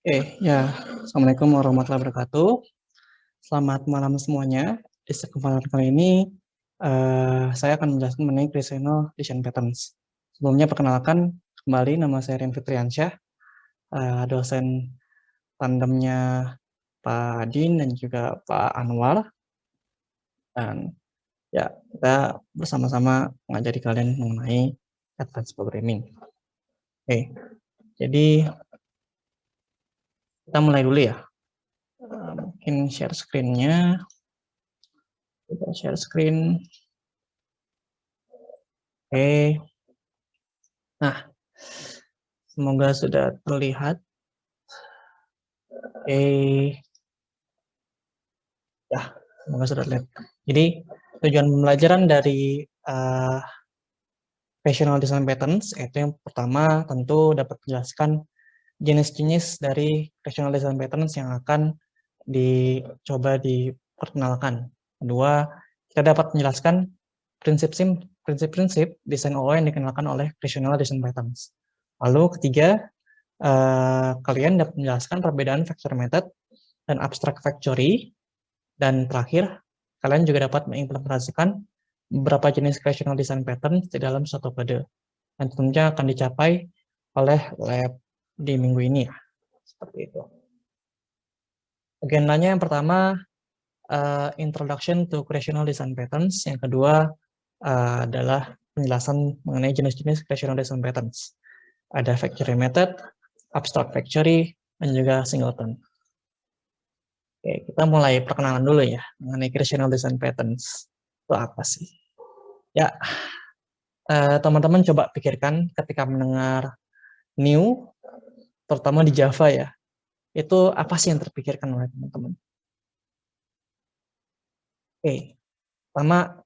Ya, Assalamualaikum warahmatullahi wabarakatuh. Selamat malam semuanya. Di kesempatan kali ini, saya akan menjelaskan mengenai Creational Design Patterns. Sebelumnya, perkenalkan kembali, nama saya Rian Fitriansyah, dosen tandemnya Pak Adin dan juga Pak Anwar. Dan ya, kita bersama-sama mengajari kalian mengenai Advanced Programming. Jadi kita mulai dulu ya. Mungkin share screen-nya. Kita share screen. Nah, semoga sudah terlihat. Ya, semoga sudah terlihat. Jadi, tujuan pembelajaran dari Creational Design Patterns, itu yang pertama tentu dapat menjelaskan jenis-jenis dari Creational Design Patterns yang akan dicoba diperkenalkan. Kedua, kita dapat menjelaskan prinsip-prinsip desain OO yang dikenalkan oleh Creational Design Patterns. Lalu ketiga, kalian dapat menjelaskan perbedaan vector method dan abstract factory. Dan terakhir, kalian juga dapat mengimplementasikan beberapa jenis Creational Design Patterns di dalam suatu kode. Dan tentunya akan dicapai oleh lab di minggu ini ya. Seperti itu. Agendanya yang pertama, Introduction to Creational Design Patterns. Yang kedua adalah penjelasan mengenai jenis-jenis Creational Design Patterns. Ada Factory Method, Abstract Factory, dan juga Singleton. Oke, kita mulai perkenalan dulu ya mengenai Creational Design Patterns. Itu apa sih? Ya, teman-teman coba pikirkan ketika mendengar new, terutama di Java ya, itu apa sih yang terpikirkan oleh teman-teman? Oke, pertama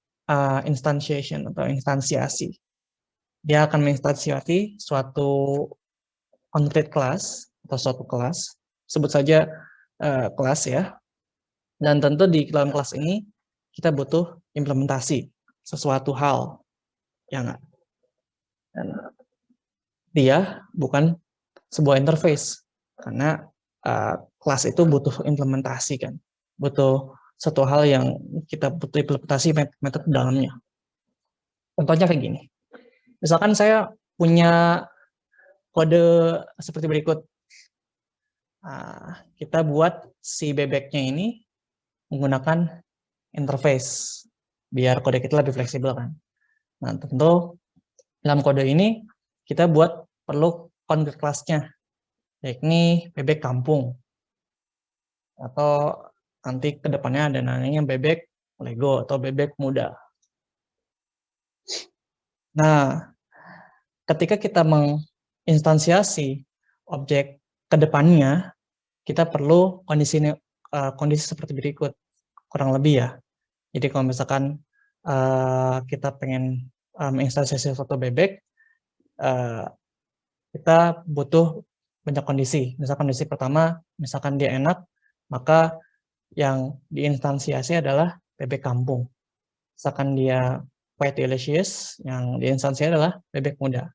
instantiation atau instansiasi. Dia akan menginstansiasi suatu concrete class atau suatu kelas, sebut saja kelas ya. Dan tentu di dalam kelas ini kita butuh implementasi sesuatu hal, ya nggak? Dan dia bukan sebuah interface, karena kelas itu butuh implementasi kan, butuh satu hal yang kita butuh implementasi metode dalamnya. Contohnya kayak gini, misalkan saya punya kode seperti berikut. Kita buat si bebeknya ini menggunakan interface, biar kode kita lebih fleksibel kan. Nah, tentu dalam kode ini kita buat perlu concrete class-nya, yakni bebek kampung. Atau nanti kedepannya ada namanya bebek Lego atau bebek muda. Nah, ketika kita menginstansiasi objek kedepannya, kita perlu kondisi seperti berikut, kurang lebih ya. Jadi kalau misalkan kita pengen menginstansiasi suatu bebek, kita butuh banyak kondisi. Misalkan kondisi pertama, misalkan dia enak, maka yang diinstansiasi adalah bebek kampung. Misalkan dia quite delicious, yang diinstansiasi adalah bebek muda.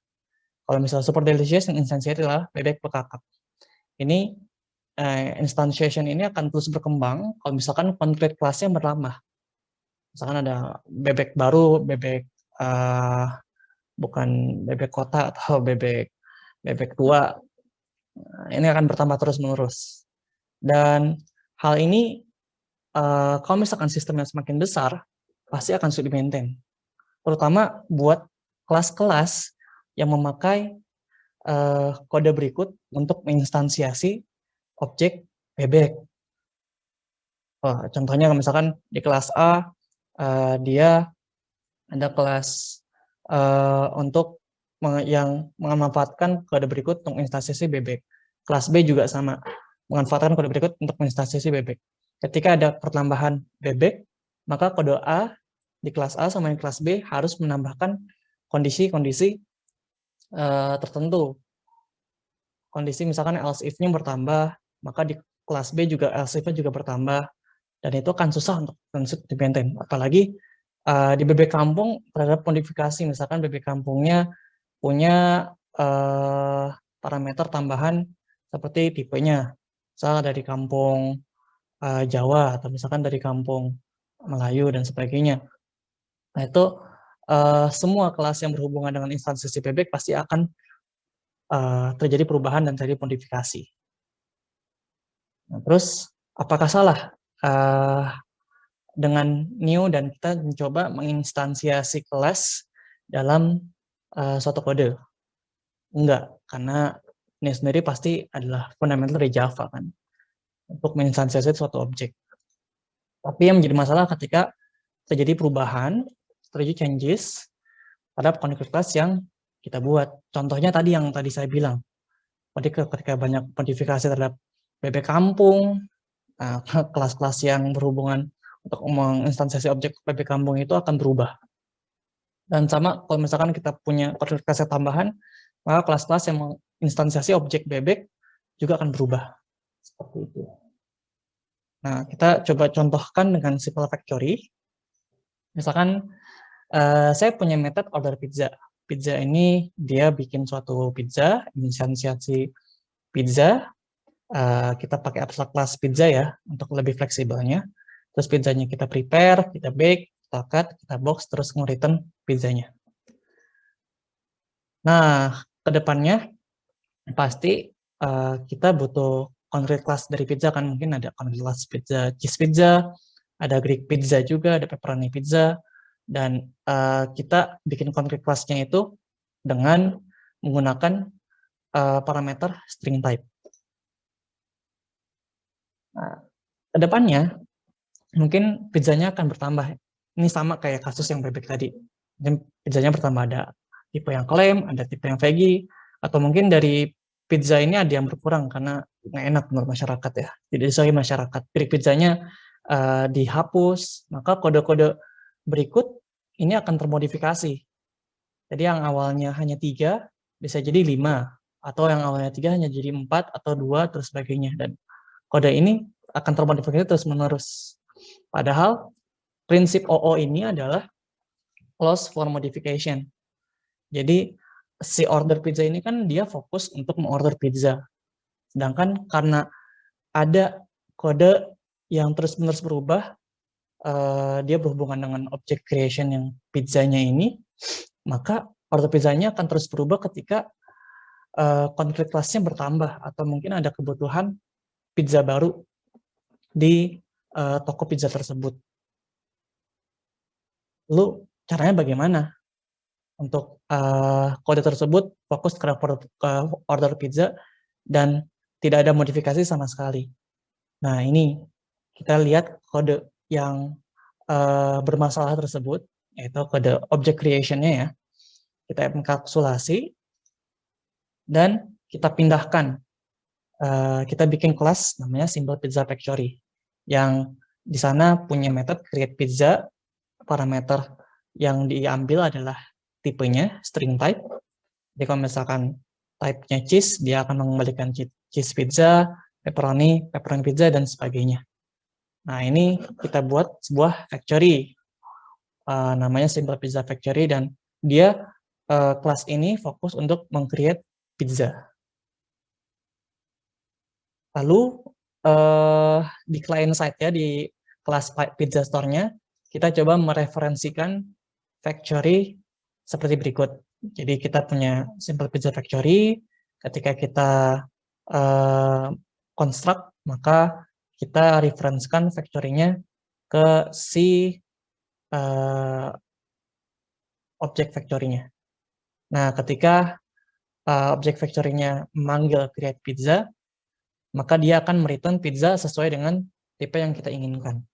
Kalau misalnya super delicious, yang instansiasi adalah bebek bekakak. Ini instantiation ini akan terus berkembang kalau misalkan concrete class-nya bertambah. Misalkan ada bebek baru, bebek bukan bebek kota atau bebek tua, ini akan bertambah terus-menerus. Dan hal ini kalau misalkan sistemnya semakin besar, pasti akan sulit di-maintain. Terutama buat kelas-kelas yang memakai kode berikut untuk menginstansiasi objek bebek. Contohnya misalkan di kelas A, dia ada kelas untuk yang memanfaatkan kode berikut untuk menginstansiasi bebek. Kelas B juga sama, memanfaatkan kode berikut untuk menginstansiasi bebek. Ketika ada pertambahan bebek, maka kode A di kelas A sama yang kelas B harus menambahkan kondisi-kondisi tertentu. Kondisi misalkan else if-nya bertambah, maka di kelas B juga else if-nya juga bertambah, dan itu akan susah untuk di-maintain. Apalagi di bebek kampung terhadap modifikasi, misalkan bebek kampungnya punya parameter tambahan seperti tipenya, misalnya dari kampung Jawa atau misalkan dari kampung Melayu dan sebagainya. Nah itu semua kelas yang berhubungan dengan instansi si bebek pasti akan terjadi perubahan dan terjadi modifikasi. Nah, terus apakah salah dengan new dan kita mencoba menginstansiasi kelas dalam suatu kode? Enggak, karena ini sendiri pasti adalah fundamental dari Java kan, untuk menginstansiasi suatu objek. Tapi yang menjadi masalah ketika terjadi perubahan, terjadi changes pada concrete class yang kita buat. Contohnya tadi yang tadi saya bilang, ketika banyak modifikasi terhadap bebek kampung, kelas-kelas yang berhubungan untuk menginstansiasi objek bebek kampung itu akan berubah. Dan sama kalau misalkan kita punya concrete class tambahan, maka kelas-kelas yang menginstansiasi objek bebek juga akan berubah. Seperti itu. Nah, kita coba contohkan dengan simple factory. Misalkan saya punya metode order pizza. Pizza ini dia bikin suatu pizza, instansiasi pizza. Kita pakai abstract class pizza ya, untuk lebih fleksibelnya. Terus pizzanya kita prepare, kita bake, kita cut, kita box, terus nge-return pizzanya. Nah, kedepannya pasti kita butuh concrete class dari pizza kan, mungkin ada concrete class pizza, cheese pizza, ada Greek pizza juga, ada pepperoni pizza, dan kita bikin concrete class-nya itu dengan menggunakan parameter string type. Nah, kedepannya mungkin pizzanya akan bertambah. Ini sama kayak kasus yang bebek tadi. Mungkin pizzanya bertambah, ada tipe yang klaim, ada tipe yang veggie, atau mungkin dari pizza ini ada yang berkurang karena nggak enak menurut masyarakat ya. Tidak disukai masyarakat. Greek pizzanya dihapus, maka kode-kode berikut ini akan termodifikasi. Jadi yang awalnya hanya 3 bisa jadi 5, atau yang awalnya 3 hanya jadi 4 atau 2 terus sebagainya. Dan kode ini akan termodifikasi terus-menerus. Padahal prinsip OO ini adalah close for modification. Jadi si order pizza ini kan dia fokus untuk mengorder pizza. Sedangkan karena ada kode yang terus-menerus berubah, dia berhubungan dengan object creation yang pizzanya ini, maka order pizzanya akan terus berubah ketika concrete class-nya bertambah atau mungkin ada kebutuhan pizza baru di toko pizza tersebut. Lalu caranya bagaimana untuk kode tersebut fokus ke order pizza dan tidak ada modifikasi sama sekali? Nah, ini kita lihat kode yang bermasalah tersebut, yaitu kode object creation-nya ya. Kita enkapsulasi dan kita pindahkan. Kita bikin kelas namanya Simple Pizza Factory, yang di sana punya metode create pizza. Parameter yang diambil adalah tipenya, string type. Jadi kalau misalkan type-nya cheese, dia akan mengembalikan cheese pizza, pepperoni pizza, dan sebagainya. Nah, ini kita buat sebuah factory, namanya Simple Pizza Factory, dan dia kelas ini fokus untuk meng-create pizza. Lalu di client side ya, di kelas pizza store-nya, kita coba mereferensikan factory seperti berikut. Jadi kita punya Simple Pizza Factory, ketika kita construct, maka kita referensikan factory-nya ke si object factory-nya. Nah, ketika object factory-nya memanggil create pizza, maka dia akan mereturn pizza sesuai dengan tipe yang kita inginkan.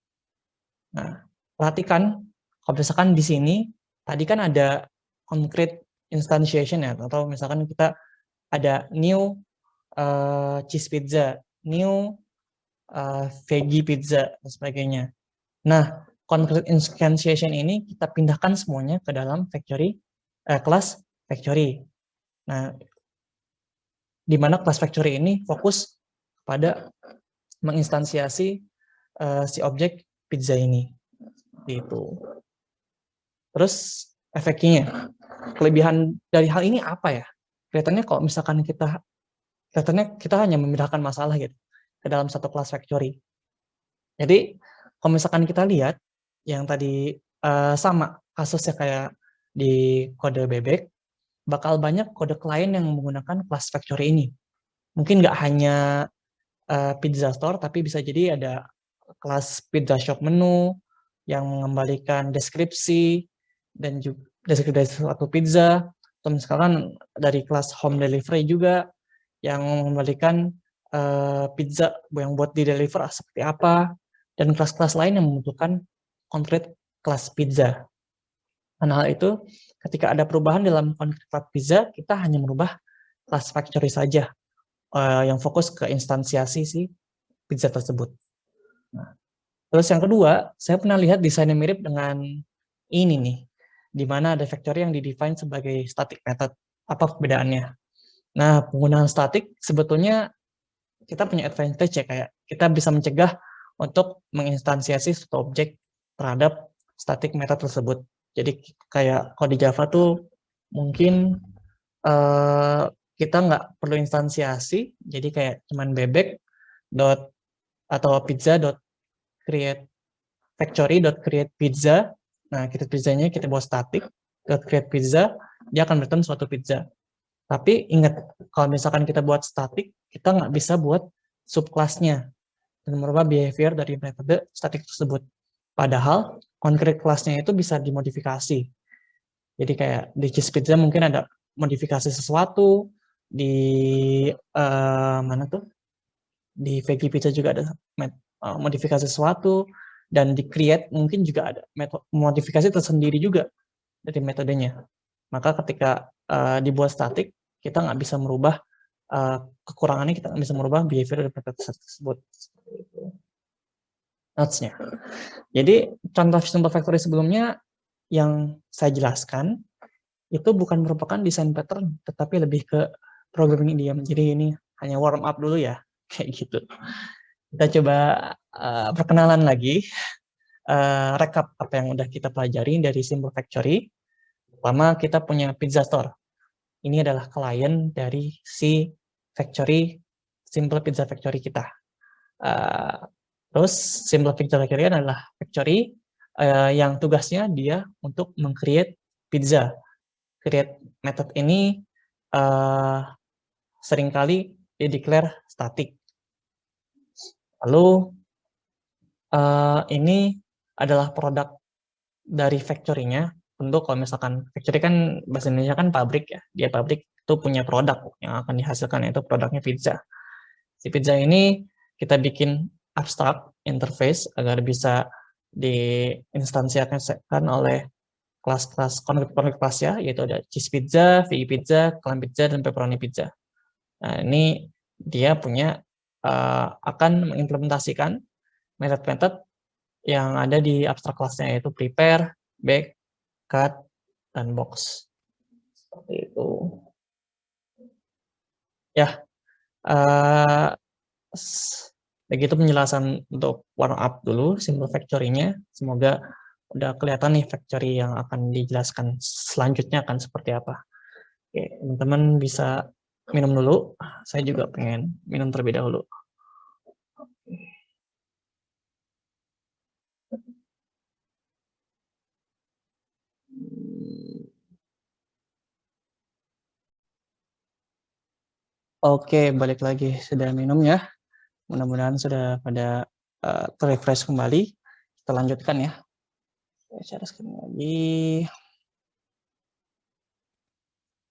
Nah, perhatikan, kalau misalkan di sini, tadi kan ada concrete instantiation ya, atau misalkan kita ada new cheese pizza, new veggie pizza, dan sebagainya. Nah, concrete instantiation ini kita pindahkan semuanya ke dalam factory, kelas factory. Nah, di mana kelas factory ini fokus pada menginstansiasi si objek pizza ini. Gitu. Terus efeknya, kelebihan dari hal ini apa ya? Kelihatannya kalau misalkan kita kelihatannya kita hanya memindahkan masalah gitu ke dalam satu class factory. Jadi kalau misalkan kita lihat yang tadi sama kasusnya kayak di kode bebek, bakal banyak kode klien yang menggunakan class factory ini. Mungkin nggak hanya pizza store, tapi bisa jadi ada kelas pizza shop menu yang mengembalikan deskripsi dan juga deskripsi dari suatu pizza, atau misalkan dari kelas home delivery juga yang mengembalikan pizza yang buat di deliver seperti apa, dan kelas-kelas lain yang membutuhkan konkret kelas pizza. Karena hal itu, ketika ada perubahan dalam konkret kelas pizza, kita hanya merubah kelas factory saja yang fokus ke instansiasi si pizza tersebut. Nah, terus yang kedua, saya pernah lihat desainnya mirip dengan ini nih, di mana ada factory yang didefine sebagai static method. Apa perbedaannya? Nah, penggunaan static sebetulnya kita punya advantage ya, kayak kita bisa mencegah untuk menginstansiasi suatu objek terhadap static method tersebut. Jadi kayak kalau di Java tuh mungkin kita nggak perlu instansiasi, jadi kayak cuman bebek dot atau pizza dot create factory dot create pizza. Nah, create pizzanya kita buat static dot create pizza, dia akan return suatu pizza. Tapi ingat, kalau misalkan kita buat static, kita nggak bisa buat subclassnya dan merubah behavior dari metode static tersebut. Padahal concrete class-nya itu bisa dimodifikasi. Jadi kayak di cheese pizza mungkin ada modifikasi sesuatu, di mana tuh? Di veggie pizza juga ada modifikasi sesuatu, dan di create mungkin juga ada modifikasi tersendiri juga dari metodenya. Maka ketika dibuat static, kita nggak bisa merubah kekurangannya, kita nggak bisa merubah behavior dari metode tersebut. Notes-nya. Jadi contoh simple factory sebelumnya yang saya jelaskan itu bukan merupakan desain pattern, tetapi lebih ke programming idiom. Jadi ini hanya warm up dulu ya, kayak gitu. Kita coba perkenalan lagi, recap apa yang udah kita pelajari dari simple factory. Pertama, kita punya pizza store. Ini adalah klien dari si factory, simple pizza factory kita. Terus simple pizza factory adalah factory yang tugasnya dia untuk meng-create pizza. Create method ini seringkali di-declare static. Lalu ini adalah produk dari factory-nya. Tentu kalau misalkan factory kan bahasa Indonesia kan pabrik ya. Dia pabrik itu punya produk yang akan dihasilkan, yaitu produknya pizza. Si pizza ini kita bikin abstrak interface agar bisa diinstansiakan oleh kelas-kelas konkret kelas ya, yaitu ada cheese pizza, veggie pizza, clam pizza, dan pepperoni pizza. Nah, ini dia punya akan mengimplementasikan metode-metode yang ada di abstrak kelasnya, yaitu prepare, bake, cut, dan box. Seperti itu. Ya, begitu penjelasan untuk warm up dulu simple factory-nya. Semoga udah kelihatan nih factory yang akan dijelaskan selanjutnya akan seperti apa. Oke, teman-teman bisa minum dulu. Saya juga pengen minum terlebih dahulu. Oke, balik lagi. Sudah minum ya. Mudah-mudahan sudah pada terrefresh kembali. Kita lanjutkan ya. Share screen lagi.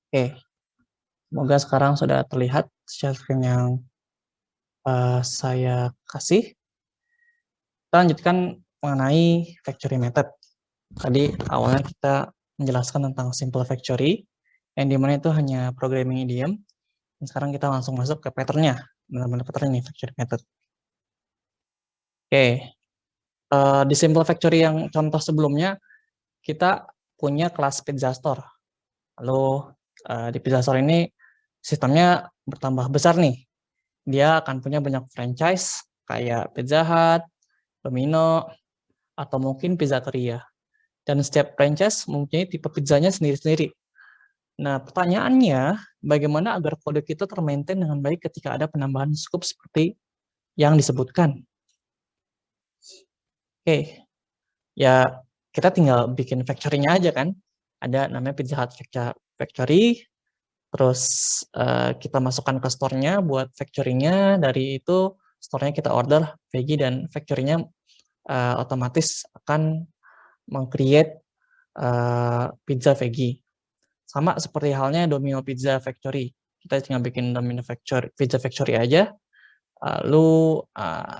Oke, semoga sekarang sudah terlihat share screen yang saya kasih. Kita lanjutkan mengenai factory method. Tadi awalnya kita menjelaskan tentang simple factory, yang dimana itu hanya programming idiom. Dan sekarang kita langsung masuk ke pattern-nya. Benar-benar pattern ini, factory method. Oke, di simple factory yang contoh sebelumnya, kita punya kelas pizza store. Lalu di pizza store ini sistemnya bertambah besar nih. Dia akan punya banyak franchise kayak Pizza Hut, Domino, atau mungkin Pizzeria. Dan setiap franchise mempunyai tipe pizzanya sendiri-sendiri. Nah, pertanyaannya, bagaimana agar kode kita termaintain dengan baik ketika ada penambahan scope seperti yang disebutkan? Oke, ya kita tinggal bikin factory-nya aja kan. Ada namanya Pizza Hut Factory, terus kita masukkan ke store-nya buat factory-nya, dari itu store-nya kita order veggie dan factory-nya otomatis akan meng-create pizza veggie. Sama seperti halnya Domino Pizza Factory. Kita tinggal bikin Pizza Factory aja, lalu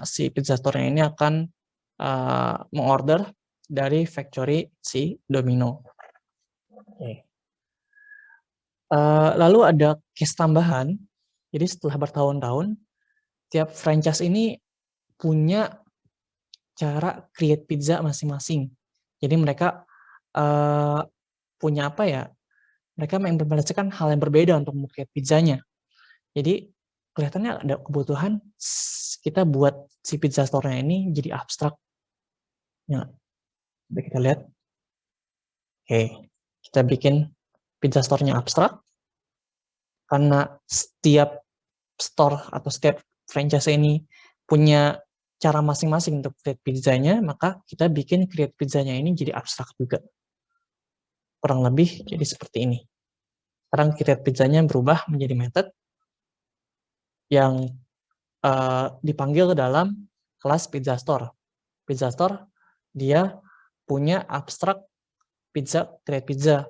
si pizza store-nya ini akan mengorder dari factory si Domino. Oke. Lalu ada case tambahan, jadi setelah bertahun-tahun, tiap franchise ini punya cara create pizza masing-masing. Jadi mereka punya apa ya, mereka mengimplementasikan hal yang berbeda untuk create pizzanya. Jadi kelihatannya ada kebutuhan kita buat si pizza store-nya ini jadi abstrak. Ya, kita lihat. Oke, kita bikin pizza store-nya abstrak. Karena setiap store atau setiap franchise ini punya cara masing-masing untuk create pizzanya, maka kita bikin create pizzanya ini jadi abstrak juga. Kurang lebih jadi seperti ini. Sekarang create pizzanya berubah menjadi method yang dipanggil ke dalam kelas pizza store. Pizza store dia punya abstrak pizza create pizza.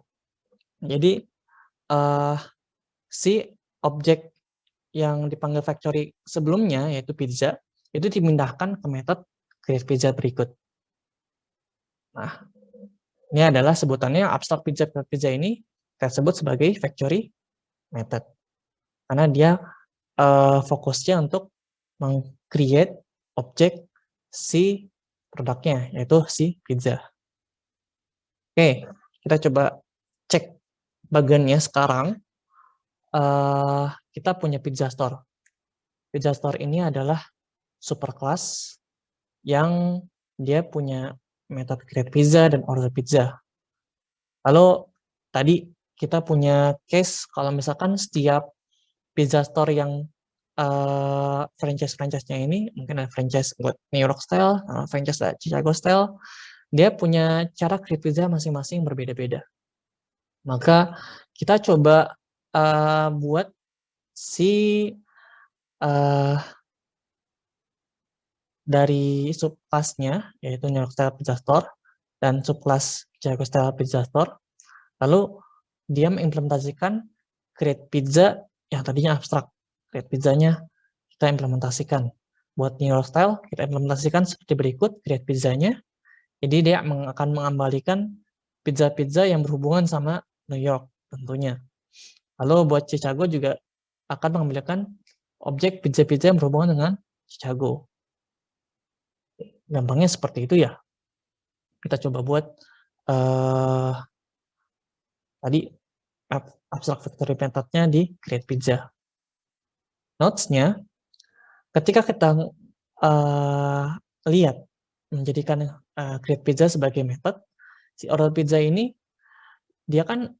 Jadi si objek yang dipanggil factory sebelumnya yaitu pizza itu dimindahkan ke method create pizza berikut. Nah, ini adalah sebutannya abstrak pizza create pizza ini kita sebut sebagai factory method. Karena dia fokusnya untuk meng-create objek si produknya, yaitu si pizza. Oke, kita coba cek bagiannya sekarang. Kita punya pizza store. Pizza store ini adalah superclass yang dia punya method create pizza dan order pizza. Lalu tadi kita punya case kalau misalkan setiap pizza store yang franchise-nya ini, mungkin ada franchise buat New York style, franchise Chicago style, dia punya cara create pizza masing-masing berbeda-beda. Maka kita coba buat si dari subclass-nya, yaitu New York Style Pizza Store, dan subclass Chicago Style Pizza Store, lalu dia mengimplementasikan create pizza yang tadinya abstrak. Create pizzanya kita implementasikan. Buat New York Style, kita implementasikan seperti berikut create pizzanya. Jadi dia akan mengembalikan pizza-pizza yang berhubungan sama New York tentunya. Lalu buat Chicago juga akan mengembalikan objek pizza-pizza yang berhubungan dengan Chicago. Gampangnya seperti itu ya. Kita coba buat tadi abstract factory methodnya di create pizza. Notes-nya, ketika kita lihat menjadikan create pizza sebagai method, si order pizza ini dia kan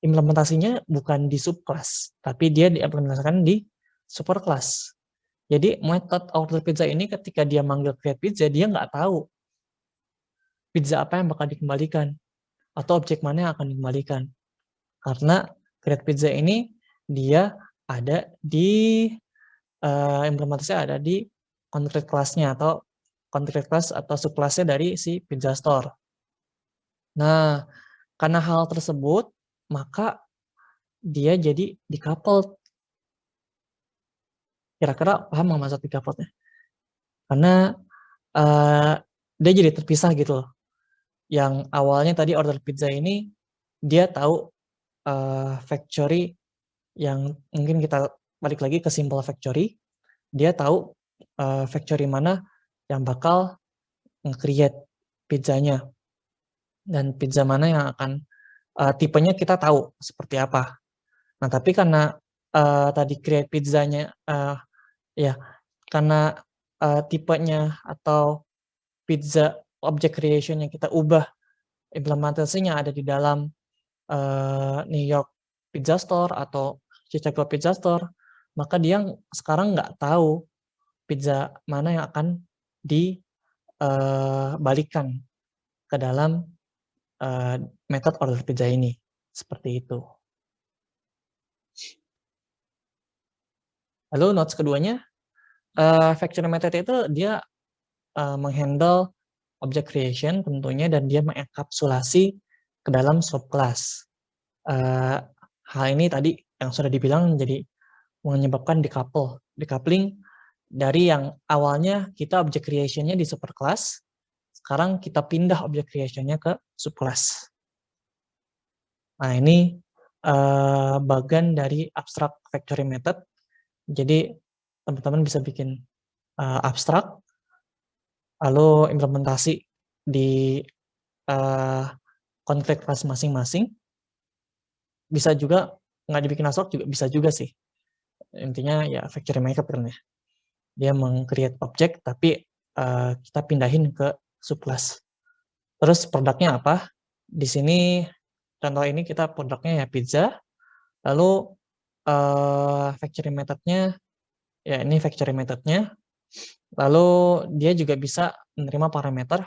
implementasinya bukan di subclass, tapi dia diimplementasikan di superclass. Jadi method order pizza ini ketika dia manggil create pizza, dia nggak tahu pizza apa yang bakal dikembalikan atau objek mana yang akan dikembalikan. Karena create pizza ini dia ada di implementasinya ada di concrete class-nya atau concrete class atau subclass-nya dari si pizza store. Nah, karena hal tersebut, maka dia jadi decoupled. Kira-kira paham nggak maksud decoupled-nya? Karena dia jadi terpisah gitu loh. Yang awalnya tadi order pizza ini, dia tahu factory yang mungkin kita balik lagi ke simple factory, dia tahu factory mana yang bakal nge-create pizzanya. Dan pizza mana yang akan tipenya kita tahu seperti apa. Nah, tapi karena tadi create pizzanya ya karena tipenya atau pizza object creation yang kita ubah implementasinya ada di dalam New York Pizza Store atau Chicago Pizza Store, maka dia sekarang nggak tahu pizza mana yang akan dibalikan ke dalam method order pizza ini. Seperti itu. Lalu notes keduanya, factory method itu dia menghandle object creation tentunya, dan dia mengenkapsulasi ke dalam subclass. Hal ini tadi yang sudah dibilang jadi menyebabkan decoupling dari yang awalnya kita object creation-nya di superclass, sekarang kita pindah object creation-nya ke subclass. Nah, ini bagian dari abstract factory method. Jadi teman-teman bisa bikin abstrak, lalu implementasi di concrete class masing-masing. Bisa juga nggak dibikin abstrak, juga bisa juga sih. Intinya ya factory method kan ya. Dia meng-create object tapi kita pindahin ke subclass. Terus produknya apa? Di sini contoh ini kita produknya ya pizza. Lalu factory methodnya ya ini factory methodnya. Lalu dia juga bisa menerima parameter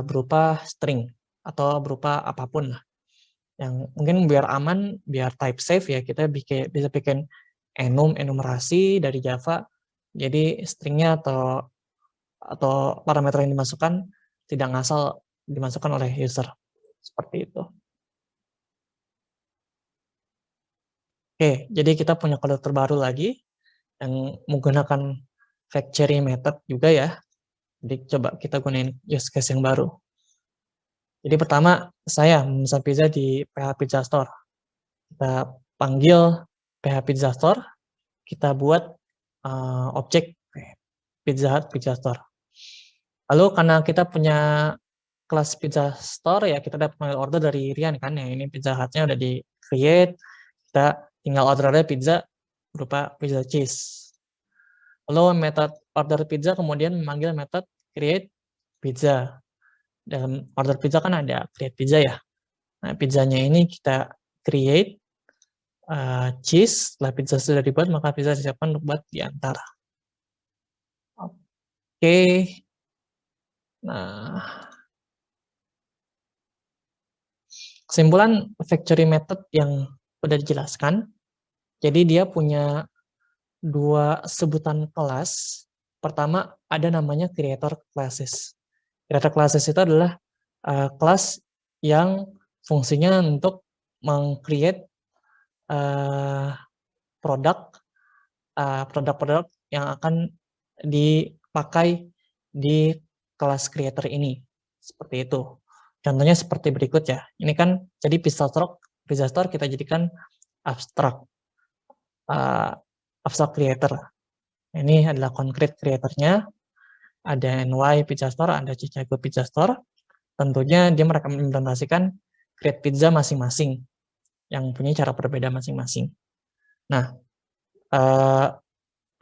berupa string atau berupa apapun lah. Yang mungkin biar aman, biar type safe ya, kita bisa bikin enumerasi dari Java. Jadi stringnya atau parameter yang dimasukkan tidak ngasal dimasukkan oleh user. Seperti itu. Oke, jadi kita punya kode terbaru lagi yang menggunakan factory method juga ya. Jadi coba kita gunain use case yang baru. Jadi pertama, saya memesan pizza di PH Pizza Store. Kita panggil PH Pizza Store, kita buat objek Pizza Hut Pizza Store. Lalu karena kita punya kelas Pizza Store ya, kita dapat panggil order dari Rian kan, ya ini Pizza Hut-nya udah di create, kita tinggal order aja pizza berupa pizza cheese. Lalu method order pizza kemudian memanggil method create pizza. Dalam order pizza kan ada create pizza ya. Nah, pizzanya ini kita create cheese. Setelah pizza sudah dibuat, maka pizza disiapkan untuk buat diantar. Oke. Nah, kesimpulan factory method yang sudah dijelaskan. Jadi dia punya dua sebutan kelas. Pertama ada namanya creator classes. Creator classes itu adalah kelas yang fungsinya untuk meng-create produk-produk yang akan dipakai di kelas creator ini. Seperti itu. Contohnya seperti berikut ya. Ini kan jadi Pizza Store kita jadikan abstrak creator. Ini adalah concrete creatornya. Ada NY Pizza Store, ada Chicago Pizza Store. Tentunya dia merekomendasikan create pizza masing-masing yang punya cara berbeda masing-masing. Nah,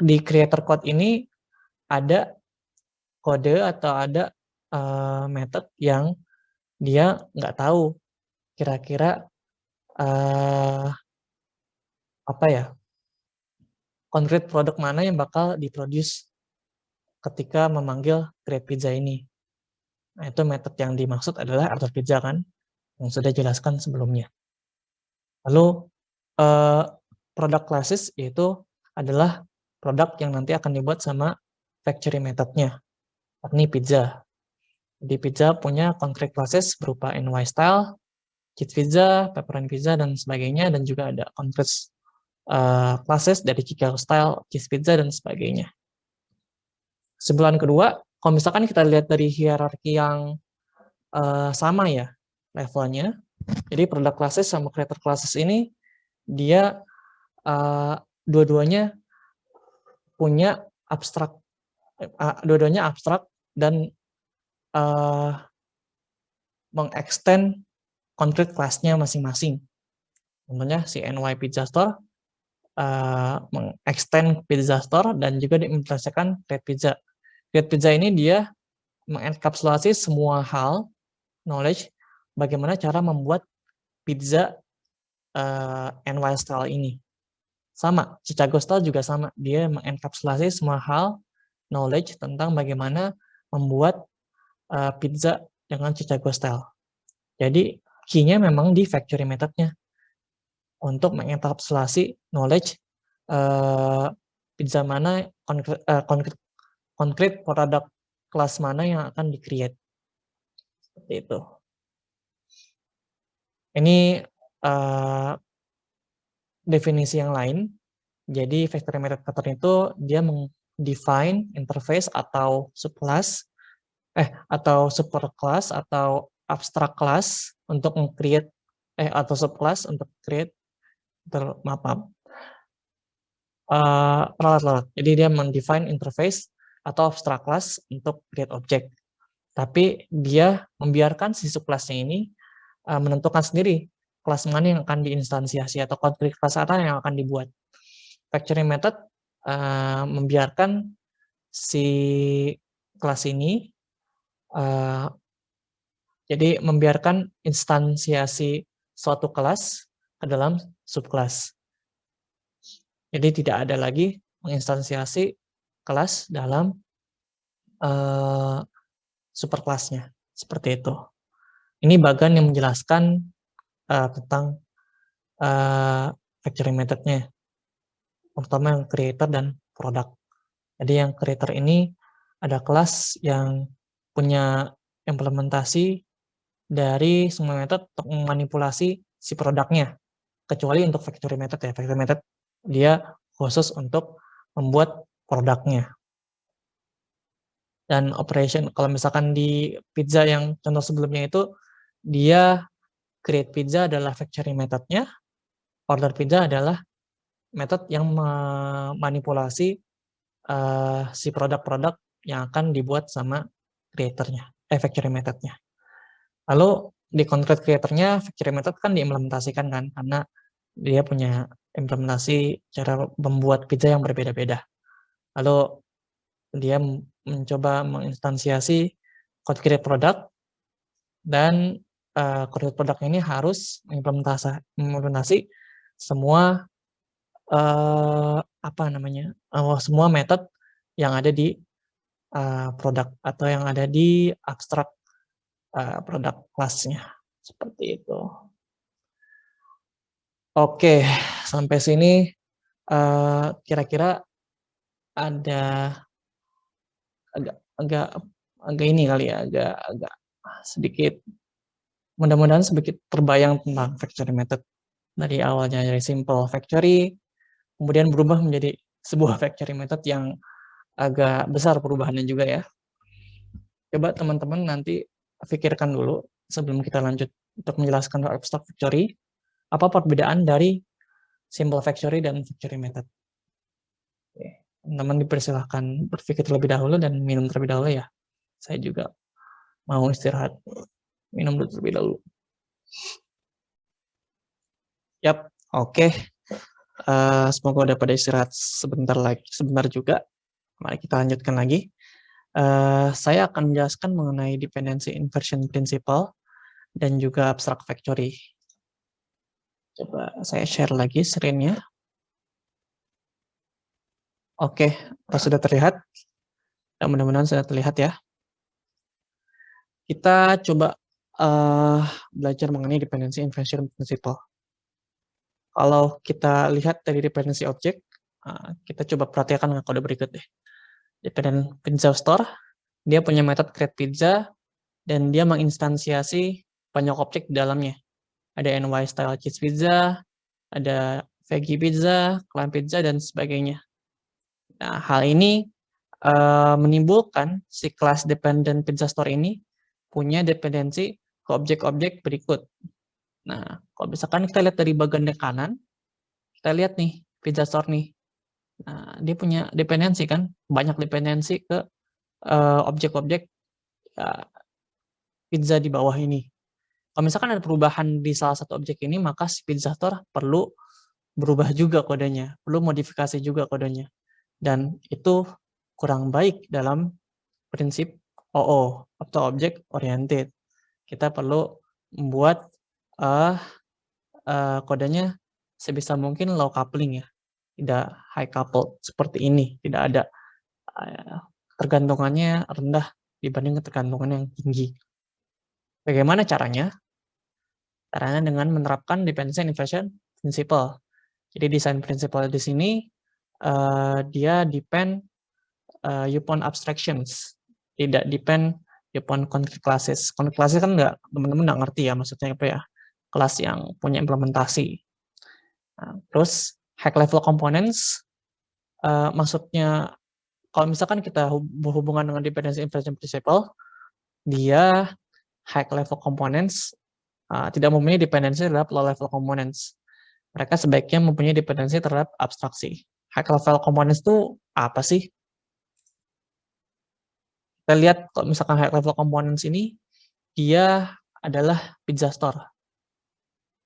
di creator code ini ada kode atau ada method yang dia nggak tahu kira-kira apa ya, concrete produk mana yang bakal diproduce ketika memanggil create pizza ini. Nah, itu method yang dimaksud adalah order pizza kan, yang sudah jelaskan sebelumnya. Lalu product classes yaitu adalah produk yang nanti akan dibuat sama factory methodnya. Ini pizza. Jadi pizza punya concrete classes berupa NY style, cheese pizza, pepperoni pizza, dan sebagainya, dan juga ada concrete classes dari Chicago style, cheese pizza, dan sebagainya. Kesimpulan kedua, kalau misalkan kita lihat dari hierarki yang sama ya levelnya, jadi product classes sama creator classes ini dia dua-duanya punya abstrak, dua-duanya abstrak dan mengextend concrete class-nya masing-masing. Contohnya si NY Pizza Store mengextend Pizza Store dan juga diimplementasikan Create Pizza. Create Pizza ini dia mengenkapsulasi semua hal knowledge bagaimana cara membuat pizza NY style ini. Sama, Chicago style juga sama. Dia mengenkapsulasi semua hal knowledge tentang bagaimana membuat pizza dengan Chicago style. Jadi key-nya memang di factory method-nya untuk mengenkapsulasi knowledge pizza mana, konkret produk kelas mana yang akan di-create. Seperti itu. Ini definisi yang lain. Jadi factory method pattern itu dia meng-define interface atau subclass atau superclass atau abstract class untuk create atau subclass untuk create ralat-ralat. Jadi dia mendefine interface atau abstract class untuk create object. Tapi dia membiarkan si subclassnya ini menentukan sendiri kelas mana yang akan diinstansiasi atau konkret kelas apa yang akan dibuat. Factory method membiarkan si kelas ini jadi membiarkan instansiasi suatu kelas ke dalam subkelas. Jadi tidak ada lagi menginstansiasi kelas dalam superkelasnya. Seperti itu. Ini bagian yang menjelaskan tentang factory method-nya. Pertama yang creator dan product. Jadi yang creator ini ada kelas yang punya implementasi dari semua metode untuk memanipulasi si produknya. Kecuali untuk factory method ya. Factory method dia khusus untuk membuat produknya. Dan operation, kalau misalkan di pizza yang contoh sebelumnya itu, dia create pizza adalah factory method-nya, order pizza adalah metode yang memanipulasi si produk-produk yang akan dibuat sama creator-nya, factory method-nya. Lalu di concrete creator-nya, factory method kan diimplementasikan kan, karena dia punya implementasi cara membuat pizza yang berbeda-beda. Lalu dia mencoba menginstansiasi concrete produk, dan concrete produk ini harus mengimplementasi semua semua metode yang ada di produk atau yang ada di abstrak produk kelasnya. Seperti itu. Oke, sampai sini kira-kira ada agak ini kali ya, agak sedikit, mudah-mudahan sedikit terbayang tentang factory method dari awalnya dari simple factory kemudian berubah menjadi sebuah factory method yang agak besar perubahannya juga ya. Coba teman-teman nanti pikirkan dulu sebelum kita lanjut untuk menjelaskan abstract factory, apa perbedaan dari simple factory dan factory method. Teman-teman dipersilahkan berpikir terlebih dahulu dan minum terlebih dahulu ya. Saya juga mau istirahat, minum dulu terlebih dahulu. Yap, oke. Semoga udah pada istirahat sebentar juga. Mari kita lanjutkan lagi. Saya akan menjelaskan mengenai dependency inversion principle dan juga abstract factory. Coba saya share lagi screen-nya. Oke, sudah terlihat? Mudah-mudahan sudah terlihat ya. Kita coba belajar mengenai dependency inversion principle. Kalau kita lihat dari dependency object, kita coba perhatikan kode berikut deh. Dependent pizza store, dia punya metode create pizza, dan dia menginstansiasi banyak objek di dalamnya. Ada NY style cheese pizza, ada veggie pizza, clam pizza, dan sebagainya. Nah, hal ini menimbulkan si kelas dependent pizza store ini punya dependensi ke objek-objek berikut. Nah, kalau misalkan kita lihat dari bagian kanan, kita lihat nih, pizza store nih. Nah, dia punya dependensi kan, banyak dependensi ke objek-objek pizza di bawah ini. Kalau misalkan ada perubahan di salah satu objek ini, maka si pizza store perlu berubah juga kodenya, perlu modifikasi juga kodenya. Dan itu kurang baik dalam prinsip OO, atau Object Oriented. Kita perlu membuat kodenya sebisa mungkin low coupling ya, tidak high coupled seperti ini, tidak ada ketergantungannya rendah dibanding ketergantungan yang tinggi. Bagaimana caranya? Caranya dengan menerapkan dependency inversion principle. Jadi design principle di sini dia depend upon abstractions, tidak depend upon concrete classes. Concrete classes kan teman-teman nggak ngerti ya maksudnya apa ya, kelas yang punya implementasi. Nah, terus high level components maksudnya kalau misalkan kita berhubungan dengan dependency inversion principle, dia high level components tidak mempunyai dependensi terhadap low level components. Mereka sebaiknya mempunyai dependensi terhadap abstraksi. High level components itu apa sih? Kita lihat kalau misalkan high level components ini, dia adalah pizza store.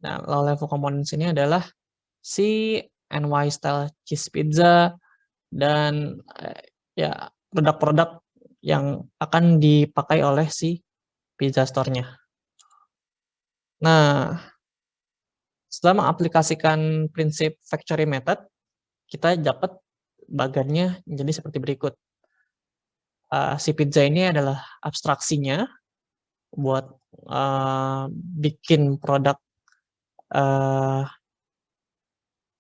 Nah, low level components ini adalah si NY style cheese pizza dan ya produk-produk yang akan dipakai oleh si pizza store-nya. Nah, setelah mengaplikasikan prinsip factory method, kita dapat bagannya menjadi seperti berikut. Si pizza ini adalah abstraksinya buat bikin produk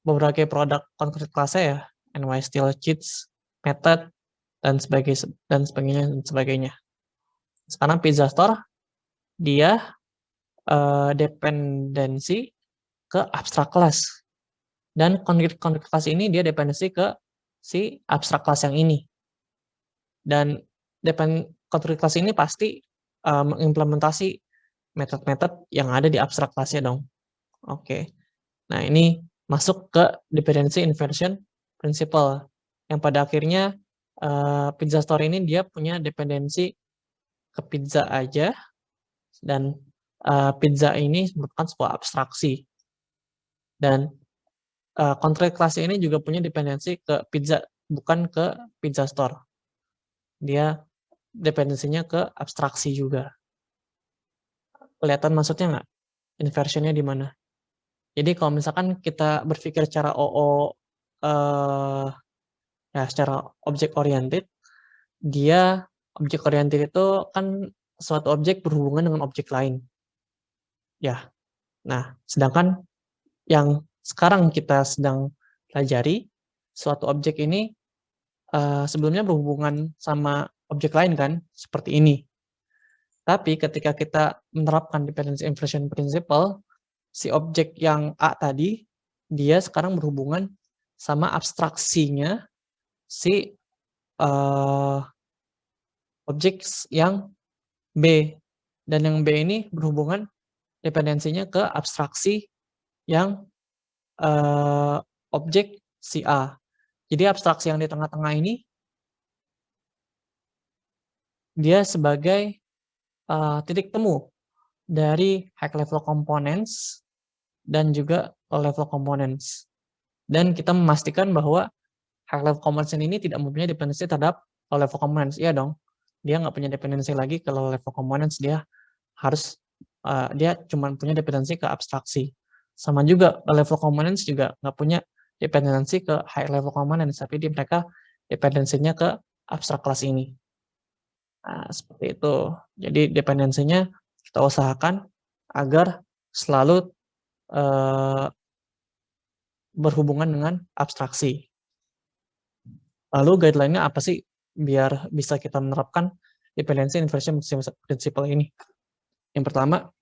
beberapa produk concrete kelasnya ya, NY Steel Cheats, Method, dan sebagainya. Sekarang Pizza Store dia dependensi ke abstrak kelas, dan concrete kelas ini dia dependensi ke si abstrak kelas yang ini. Dan concrete kelas ini pasti mengimplementasi metode-metode yang ada di abstrak kelasnya dong. Oke. Nah, ini masuk ke dependency inversion principle yang pada akhirnya pizza store ini dia punya dependensi ke pizza aja, dan pizza ini merupakan sebuah abstraksi, dan concrete class ini juga punya dependensi ke pizza, bukan ke pizza store. Dia dependensinya ke abstraksi juga. Kelihatan maksudnya nggak? Inversionnya di mana? Jadi kalau misalkan kita berpikir secara ya secara object oriented, dia object oriented itu kan suatu objek berhubungan dengan objek lain. Ya. Nah, sedangkan yang sekarang kita sedang pelajari, suatu objek ini sebelumnya berhubungan sama objek lain kan, seperti ini. Tapi ketika kita menerapkan dependency inversion principle, si objek yang A tadi, dia sekarang berhubungan sama abstraksinya si objek yang B. Dan yang B ini berhubungan dependensinya ke abstraksi yang objek si A. Jadi abstraksi yang di tengah-tengah ini, dia sebagai titik temu dari high level components dan juga low level components. Dan kita memastikan bahwa high level components ini tidak mempunyai dependensi terhadap low level components. Iya dong, dia nggak punya dependensi lagi ke low level components, dia harus dia cuma punya dependensi ke abstraksi. Sama juga low level components juga nggak punya dependensi ke high level components, tapi mereka dependensinya ke abstrak kelas ini. Nah, seperti itu. Jadi dependensinya kita usahakan agar selalu berhubungan dengan abstraksi. Lalu guideline-nya apa sih biar bisa kita menerapkan dependency inversion principle ini? Yang pertama,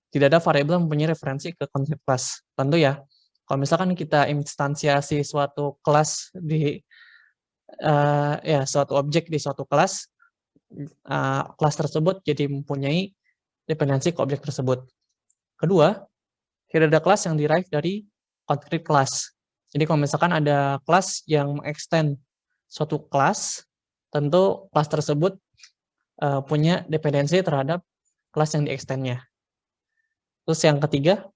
tidak ada variabel yang mempunyai referensi ke concrete class. Tentu ya, kalau misalkan kita instansiasi suatu kelas di suatu objek di suatu kelas, kelas tersebut jadi mempunyai dependensi ke objek tersebut. Kedua, tidak ada kelas yang derive dari concrete class. Jadi kalau misalkan ada kelas yang mengextend suatu kelas, tentu kelas tersebut punya dependensi terhadap kelas yang di-extend-nya. Terus yang ketiga,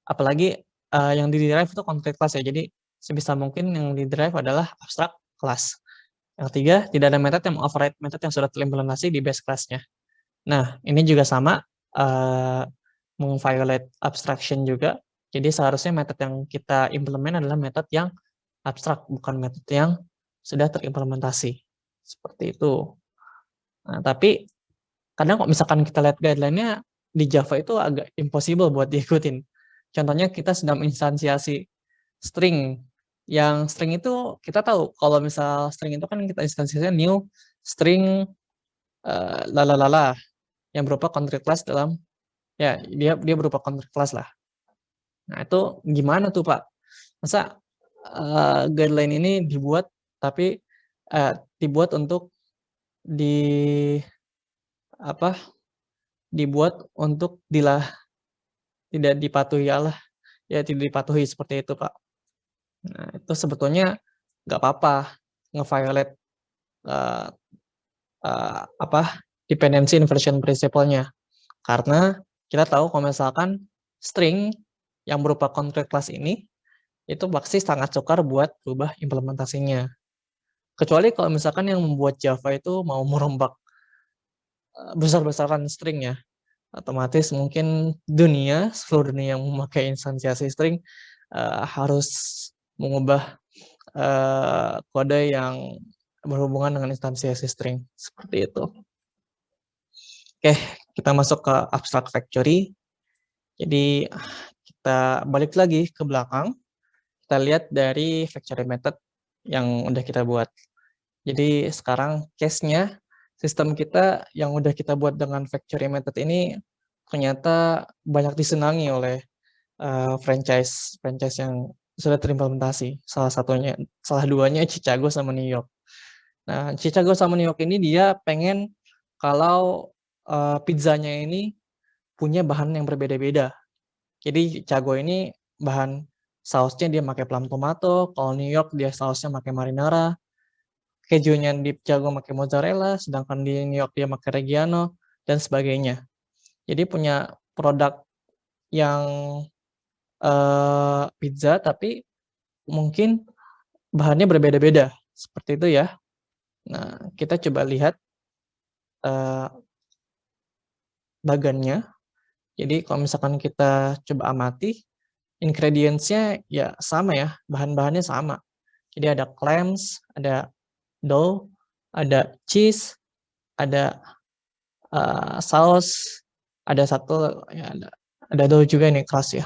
apalagi yang di-derive itu concrete class ya, jadi sebisa mungkin yang di-derive adalah abstract class. Yang ketiga, tidak ada metode yang override metode yang sudah terimplementasi di base class-nya. Nah, ini juga sama, meng-violate abstraction juga. Jadi seharusnya metode yang kita implement adalah metode yang abstrak, bukan metode yang sudah terimplementasi. Seperti itu. Nah, tapi kadang kalau misalkan kita lihat guideline-nya di Java itu agak impossible buat diikutin. Contohnya kita sedang instansiasi string. Yang string itu kita tahu kalau misal string itu kan kita instansiasinya new string lalalala yang berupa concrete class dalam ya dia berupa concrete class lah. Nah, itu gimana tuh, Pak? Masa guideline ini dibuat tapi dibuat untuk di apa? Dibuat untuk tidak dipatuhi Allah, ya tidak dipatuhi seperti itu, Pak. Nah, itu sebetulnya nggak apa-apa nge-violate uh, dependency inversion principle-nya. Karena kita tahu kalau misalkan string yang berupa concrete class ini itu pasti sangat sukar buat berubah implementasinya. Kecuali kalau misalkan yang membuat Java itu mau merombak besar-besaran string ya, otomatis mungkin seluruh dunia yang memakai instansiasi string harus mengubah kode yang berhubungan dengan instansiasi string seperti itu. Oke, kita masuk ke abstract factory. Jadi kita balik lagi ke belakang. Kita lihat dari factory method yang udah kita buat. Jadi sekarang case-nya sistem kita yang udah kita buat dengan factory method ini ternyata banyak disenangi oleh franchise yang sudah terimplementasi. Salah duanya Chicago sama New York. Nah, Chicago sama New York ini dia pengen kalau pizzanya ini punya bahan yang berbeda-beda. Jadi Chicago ini bahan sausnya dia pakai plum tomato, kalau New York dia sausnya pakai marinara, kejunya di Chicago pakai mozzarella, sedangkan di New York dia pakai Reggiano dan sebagainya. Jadi punya produk yang pizza tapi mungkin bahannya berbeda-beda seperti itu ya. Nah, kita coba lihat bagannya. Jadi kalau misalkan kita coba amati, ingredients-nya ya sama ya, bahan-bahannya sama. Jadi ada clams, ada dough, ada cheese, ada saus, ada satu ya ada dough juga ini keras ya.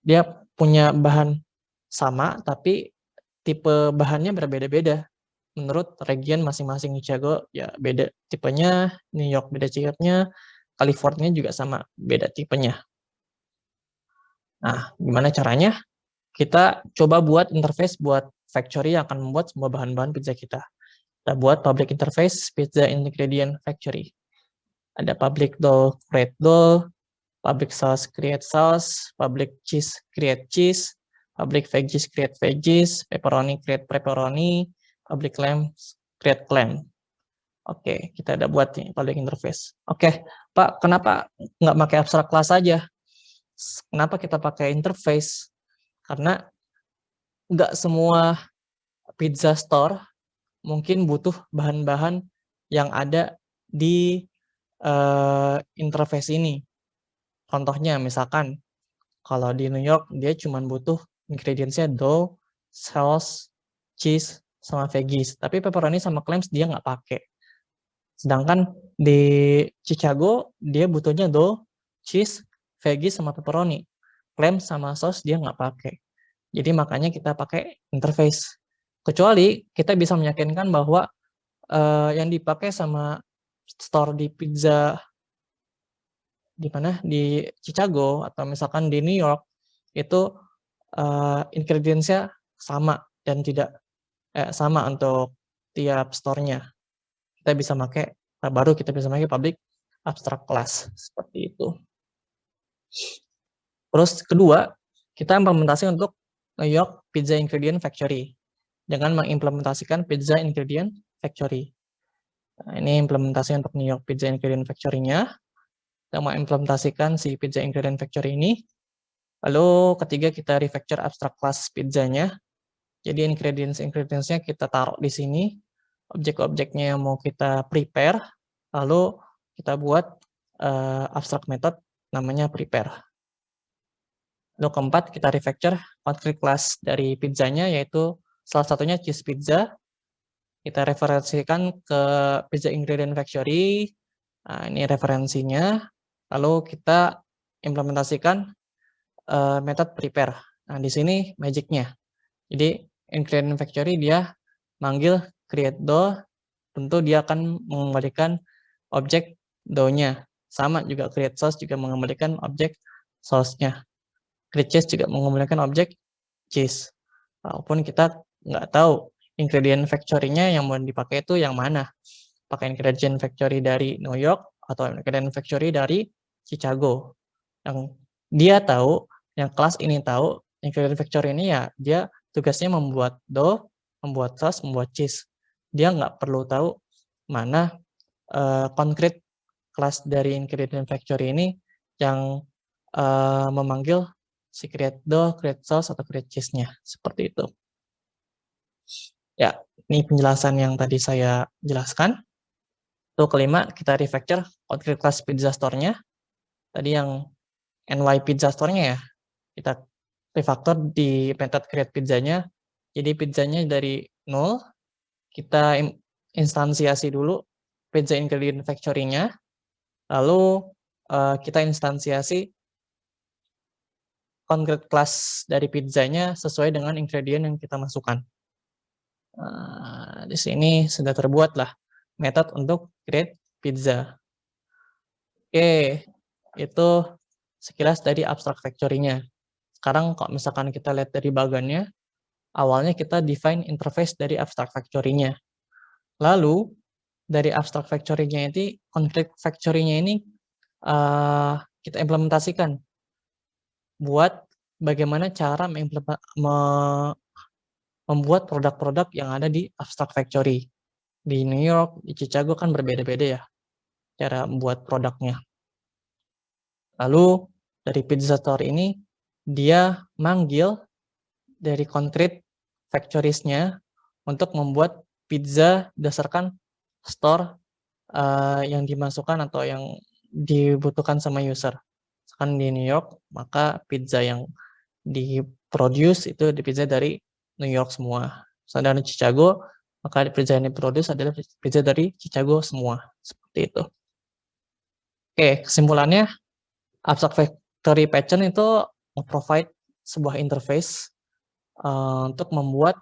Dia punya bahan sama tapi tipe bahannya berbeda-beda. Menurut region masing-masing Chicago ya beda tipenya, New York beda tipenya, California juga sama beda tipenya. Nah, gimana caranya? Kita coba buat interface buat factory yang akan membuat semua bahan-bahan pizza kita. Kita buat public interface pizza ingredient factory. Ada public dough create dough, public sauce create sauce, public cheese create cheese, public veggies create veggies, pepperoni create pepperoni, public clams create clam. Oke, kita udah buat nih public interface. Oke, Pak, kenapa nggak pakai abstract class aja? Kenapa kita pakai interface? Karena nggak semua pizza store mungkin butuh bahan-bahan yang ada di interface ini. Contohnya misalkan kalau di New York dia cuma butuh ingredients-nya dough, sauce, cheese, sama veggies. Tapi pepperoni sama clams dia nggak pakai. Sedangkan di Chicago dia butuhnya dough, cheese, veggies sama pepperoni. Clams sama sauce dia nggak pakai. Jadi makanya kita pakai interface. Kecuali kita bisa meyakinkan bahwa yang dipakai sama store di pizza di mana di Chicago atau misalkan di New York itu ingredients-nya sama dan tidak sama untuk tiap store-nya. Kita bisa pakai public abstract class seperti itu. Terus kedua, kita implementasi untuk New York Pizza Ingredient Factory dengan mengimplementasikan Pizza Ingredient Factory. Nah, ini implementasi untuk New York Pizza Ingredient Factory-nya. Kita mau implementasikan si Pizza Ingredient Factory ini. Lalu ketiga kita refactor abstract class pizzanya. Jadi ingredients-nya kita taruh di sini. Objek-objeknya yang mau kita prepare. Lalu kita buat abstract method namanya prepare. Lalu keempat, kita refactor concrete class dari pizzanya, yaitu salah satunya cheese pizza. Kita referensikan ke Pizza Ingredient Factory. Nah, ini referensinya. Lalu kita implementasikan metode prepare. Nah, di sini magic-nya. Jadi, Ingredient Factory dia manggil create dough, tentu dia akan mengembalikan objek dough-nya. Sama juga create sauce juga mengembalikan objek sauce-nya. Create cheese juga mengembalikan objek cheese. Walaupun kita nggak tahu ingredient factory-nya yang mau dipakai itu yang mana. Pakai ingredient factory dari New York atau ingredient factory dari Chicago. Yang dia tahu, yang kelas ini tahu, ingredient factory ini ya dia tugasnya membuat dough, membuat sauce, membuat cheese. Dia nggak perlu tahu mana konkret kelas dari ingredient factory ini yang memanggil si create dough, create sauce, atau create cheese-nya. Seperti itu. Ya, ini penjelasan yang tadi saya jelaskan. Itu kelima, kita refactor concrete class pizza store-nya. Tadi yang NY pizza store-nya ya, kita refactor di method create pizzanya. Jadi pizzanya dari 0, kita instansiasi dulu pizza ingredient factory-nya, lalu kita instansiasi concrete class dari pizzanya sesuai dengan ingredient yang kita masukkan. Di sini sudah terbuatlah metode untuk create pizza. Oke, itu sekilas dari abstract factory-nya. Sekarang kalau misalkan kita lihat dari bagannya, awalnya kita define interface dari abstract factory-nya. Lalu, dari abstract factory-nya ini, concrete factory-nya ini kita implementasikan buat bagaimana cara membuat produk-produk yang ada di abstract factory. Di New York, di Chicago kan berbeda-beda ya cara membuat produknya. Lalu dari pizza store ini dia manggil dari concrete factories-nya untuk membuat pizza berdasarkan store yang dimasukkan atau yang dibutuhkan sama user. Misalkan di New York, maka pizza yang diproduce itu di pizza dari New York semua. Misalnya dari Chicago, maka pizza yang diproduce adalah pizza dari Chicago semua. Seperti itu. Oke, kesimpulannya, abstract factory pattern itu provide sebuah interface untuk membuat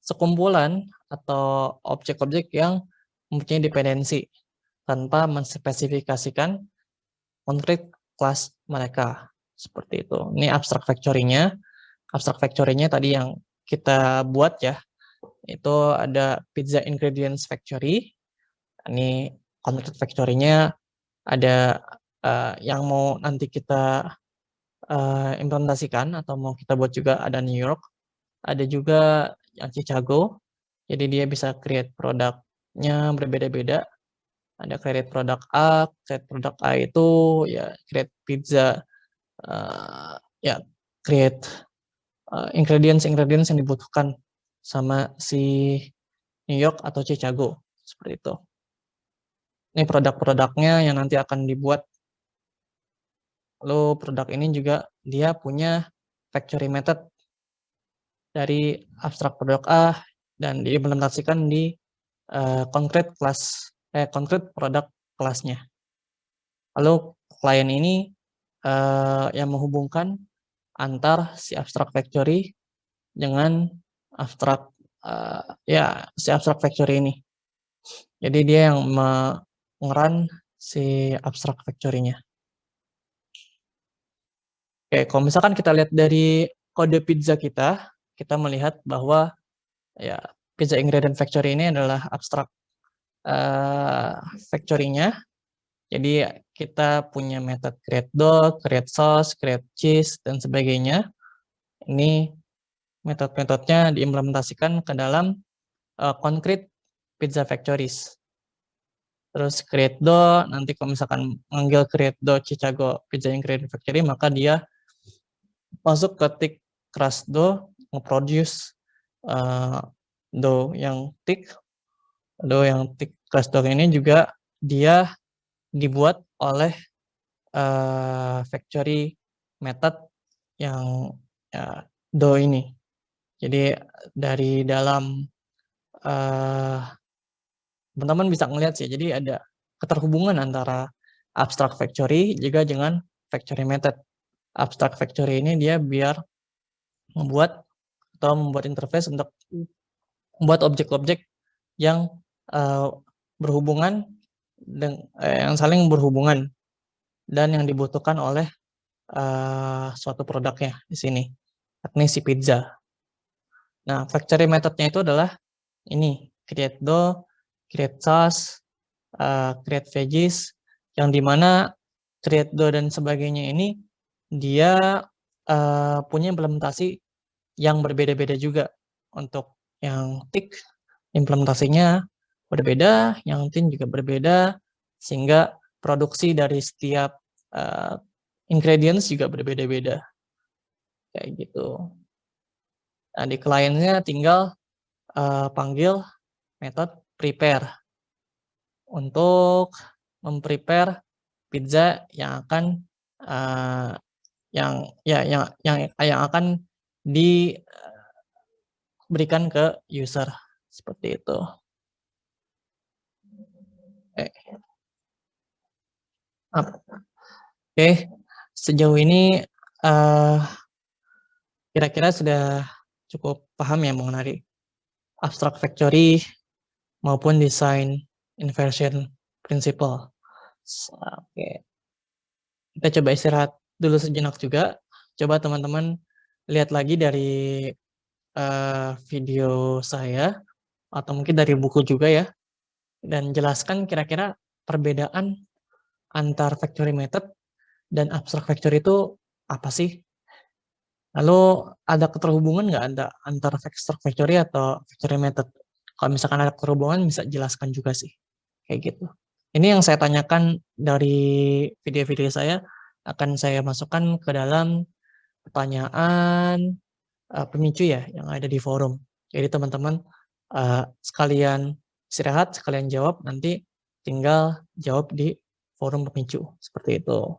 sekumpulan atau objek-objek yang mempunyai dependensi tanpa menspesifikasikan konkret kelas mereka. Seperti itu. Ini abstract factory-nya. Abstract factory-nya tadi yang kita buat ya, itu ada pizza ingredients factory. Ini concrete factory-nya ada yang mau nanti kita implementasikan atau mau kita buat juga ada New York, ada juga yang Chicago. Jadi dia bisa create produknya berbeda-beda. Ada create produk A itu ya create pizza, ya create ingredients yang dibutuhkan sama si New York atau Chicago, seperti itu. Ini produk-produknya yang nanti akan dibuat. Lalu produk ini juga dia punya factory method dari abstrak produk A dan diimplementasikan di concrete produk kelasnya. Lalu klien ini yang menghubungkan antar si abstract factory dengan abstract si abstract factory ini. Jadi dia yang mengeran si abstract factory-nya. Oke, kalau misalkan kita lihat dari kode pizza kita melihat bahwa ya pizza ingredient factory ini adalah abstract factory-nya. Jadi kita punya metode create dough, create sauce, create cheese, dan sebagainya. Ini metode-metodenya diimplementasikan ke dalam concrete pizza factories. Terus create dough, nanti kalau misalkan manggil create dough Chicago Pizza Ingredient Factory, maka dia masuk ke thick crust dough, nge-produce dough yang thick. Dough yang thick crust dough ini juga dia dibuat oleh factory method yang Do ini. Jadi dari dalam teman-teman bisa ngelihat sih, jadi ada keterhubungan antara abstract factory juga dengan factory method. Abstract factory ini dia biar membuat interface untuk membuat objek-objek yang berhubungan yang saling berhubungan dan yang dibutuhkan oleh suatu produknya di sini, yakni si pizza. Nah, factory methodnya itu adalah ini, create dough, create sauce, create veggies, yang dimana create dough dan sebagainya ini dia punya implementasi yang berbeda-beda juga. Untuk yang tick implementasinya berbeda, yang tin juga berbeda, sehingga produksi dari setiap ingredients juga berbeda-beda. Kayak gitu. Nah, di kliennya tinggal panggil metode prepare untuk memprepare pizza yang akan yang akan diberikan ke user, seperti itu. Oke, sejauh ini kira-kira sudah cukup paham ya mengenai abstract factory maupun design inversion principle. Oke. Kita coba istirahat dulu sejenak juga. Coba teman-teman lihat lagi dari video saya atau mungkin dari buku juga ya, dan jelaskan kira-kira perbedaan antar factory method dan abstract factory itu apa sih? Lalu ada keterhubungan nggak ada antara abstract factory atau factory method? Kalau misalkan ada keterhubungan bisa jelaskan juga sih, kayak gitu. Ini yang saya tanyakan dari video-video saya akan saya masukkan ke dalam pertanyaan pemicu ya yang ada di forum. Jadi teman-teman sekalian istirahat, sekalian jawab, nanti tinggal jawab di forum pemicu, seperti itu.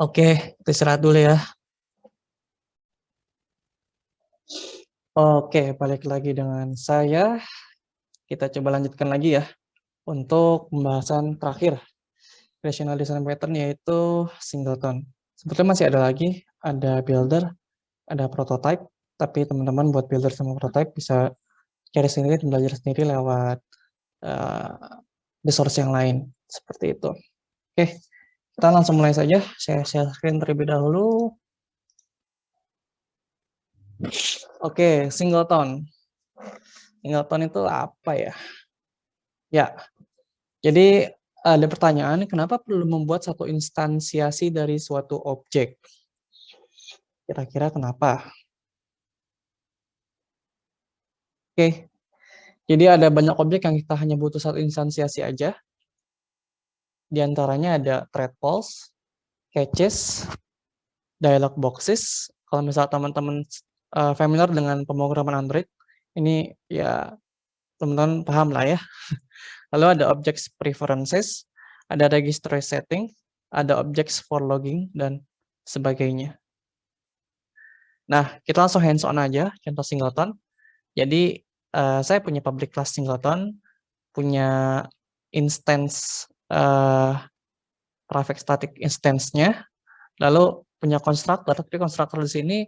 Oke, kita istirahat dulu ya. Oke, balik lagi dengan saya. Kita coba lanjutkan lagi ya untuk pembahasan terakhir rational design pattern, yaitu singleton. Sebetulnya masih ada lagi, ada builder, ada prototype, tapi teman-teman buat builder sama prototype bisa cari sendiri dan belajar sendiri lewat resource yang lain, seperti itu. Oke, kita langsung mulai saja. Saya share screen terlebih dahulu. Oke, singleton. Singleton itu apa ya? Ya, jadi ada pertanyaan, kenapa perlu membuat satu instansiasi dari suatu objek? Kira-kira kenapa? Oke, jadi ada banyak objek yang kita hanya butuh satu instansiasi aja. Di antaranya ada thread polls, caches, dialog boxes. Kalau misalnya teman-teman familiar dengan pemrograman Android, ini ya teman-teman paham lah ya. Lalu ada objects preferences, ada registry setting, ada objects for logging, dan sebagainya. Nah, kita langsung hands-on aja, contoh singleton. Jadi, saya punya public class singleton, punya instance private static instance-nya, lalu punya constructor, tapi constructor di sini